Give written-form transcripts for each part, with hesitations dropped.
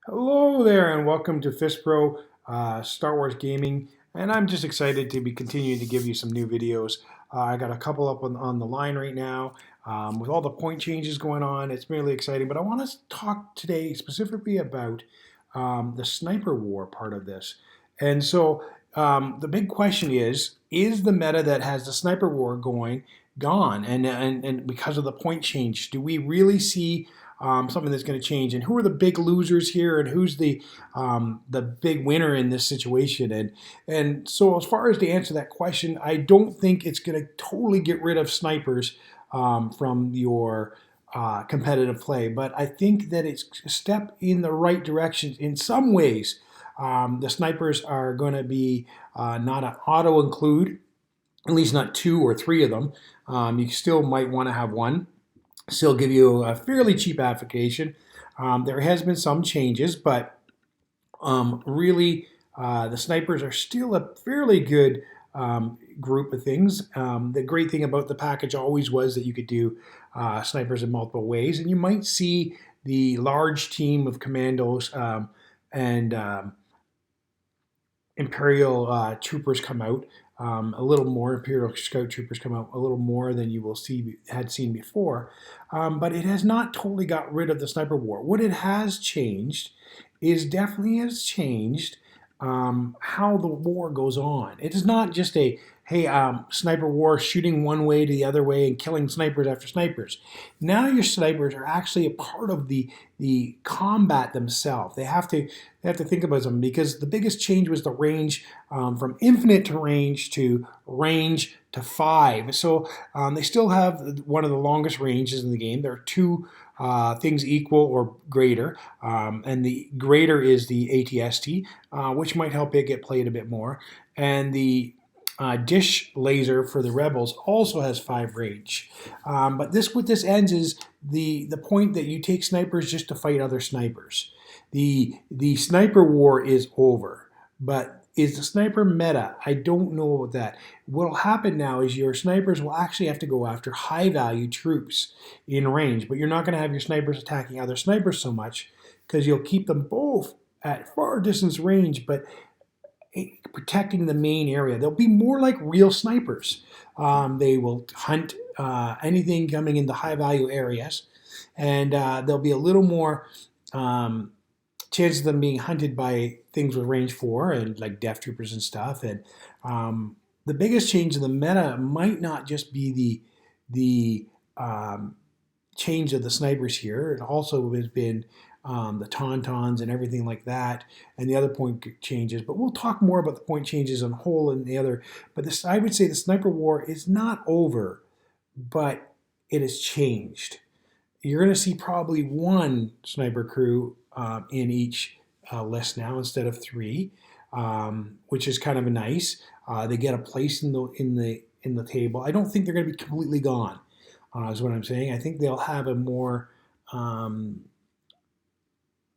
Hello there, and welcome to Fist Pro Star Wars Gaming. And I'm just excited to be continuing to give you some new videos. I got a couple up on the line right now with all the point changes going on. It's really exciting. But I want to talk today specifically about the sniper war part of this. And so the big question is the meta that has the sniper war going gone? And because of the point change, do we really see something that's going to change? And who are the big losers here, and who's the big winner in this situation? And so, as far as to answer that question, I don't think it's going to totally get rid of snipers from your competitive play, but I think that it's a step in the right direction in some ways. The snipers are going to be not an auto include, at least not two or three of them. You still might want to have one, still give you a fairly cheap application. There has been some changes, but really the snipers are still a fairly good group of things. The great thing about the package always was that you could do snipers in multiple ways, and you might see the large team of commandos and Imperial troopers come out a little more. Imperial Scout troopers come out a little more than you will see had seen before, but it has not totally got rid of the sniper war. What it has changed is definitely has changed how the war goes on. It is not just a hey sniper war shooting one way to the other way and killing snipers after snipers. Now your snipers are actually a part of the combat themselves. They have to think about something, because the biggest change was the range from infinite to range to 5. So they still have one of the longest ranges in the game. There are two things equal or greater, and the greater is the ATST, which might help it get played a bit more. And the dish laser for the rebels also has 5 range. But what this ends is the point that you take snipers just to fight other snipers. The sniper war is over, but is the sniper meta? I don't know about that. What will happen now is your snipers will actually have to go after high value troops in range, but you're not going to have your snipers attacking other snipers so much, because you'll keep them both at far distance range, but protecting the main area. They'll be more like real snipers. They will hunt anything coming into high value areas, and there'll be a little more chances of them being hunted by things with range 4 and like death troopers and stuff. And the biggest change in the meta might not just be the change of the snipers here. It also has been the tauntauns and everything like that, and the other point changes. But we'll talk more about the point changes on whole and the other. But this, I would say, the sniper war is not over, but it has changed. You're going to see probably one sniper crew in each list now instead of 3, which is kind of nice. They get a place in the table. I don't think they're going to be completely gone. Is what I'm saying. I think they'll have a more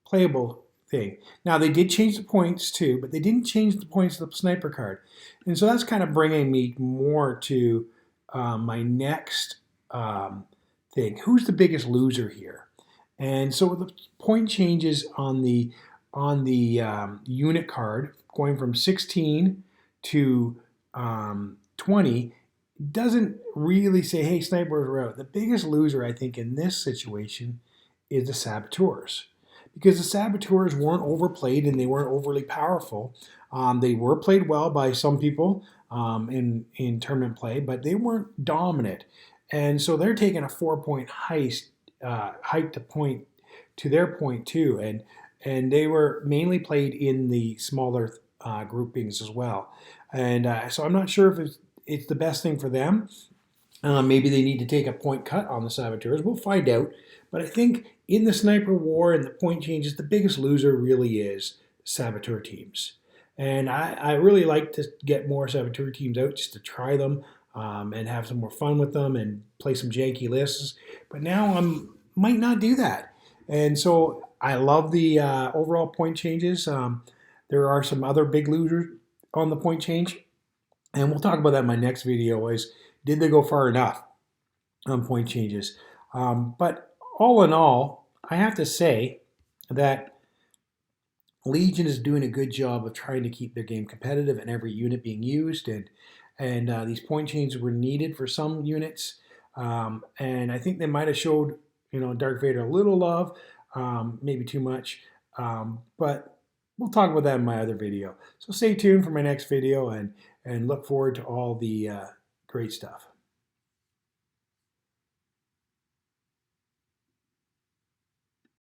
playable thing. Now they did change the points too, but they didn't change the points of the sniper card, and so that's kind of bringing me more to my next thing. Who's the biggest loser here? And so the point changes on the unit card, going from 16 to 20, doesn't really say, hey, snipers are out. The biggest loser, I think, in this situation is the saboteurs, because the saboteurs weren't overplayed and they weren't overly powerful. They were played well by some people in tournament play, but they weren't dominant. And so they're taking a 4-point hike to point to their point too, and they were mainly played in the smaller groupings as well. And so I'm not sure if it's the best thing for them. Maybe they need to take a point cut on the saboteurs. We'll find out. But I think in the sniper war and the point changes, the biggest loser really is saboteur teams. And I really like to get more saboteur teams out just to try them and have some more fun with them and play some janky lists. But now I might not do that. And so I love the overall point changes. There are some other big losers on the point change, and we'll talk about that in my next video. Is did they go far enough on point changes? But all in all, I have to say that Legion is doing a good job of trying to keep their game competitive and every unit being used, and these point changes were needed for some units, and I think they might have showed Darth Vader a little love, maybe too much, but we'll talk about that in my other video. So stay tuned for my next video and look forward to all the great stuff.